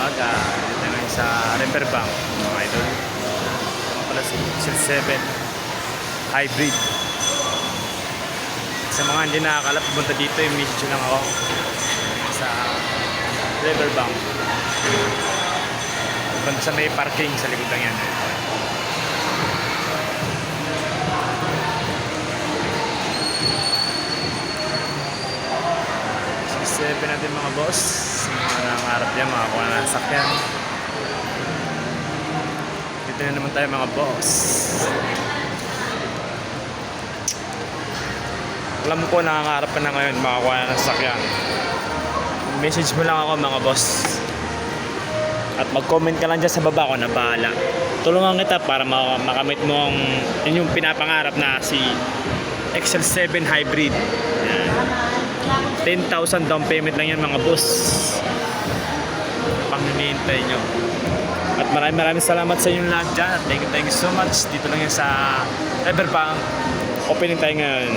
umaga. Dito ngayon sa Riverbank, mga idol. Ito pala si Excel 7 Hybrid. Sa mga hindi nakakalap, punta dito, yung message lang ako sa Riverbank. Punta sa may parking sa likod lang yan. 7 natin mga boss, mga nangarap yan, makakuha na ng sakyan. Dito na naman tayo mga boss. Alam ko nangangarap pa na ngayon makakuha na ng sakyan. Message mo lang ako mga boss, at mag-comment ka lang dyan sa baba ko na bahala. Tulungan kita para makamit mo ang yung pinapangarap na si Excel 7 Hybrid. Yan. 10,000 down payment lang yan mga boss. Pang hinihintay nyo. At maraming salamat sa inyong lahat dyan. Thank you so much. Dito lang yan sa Riverbank. Opening tayo ngayon.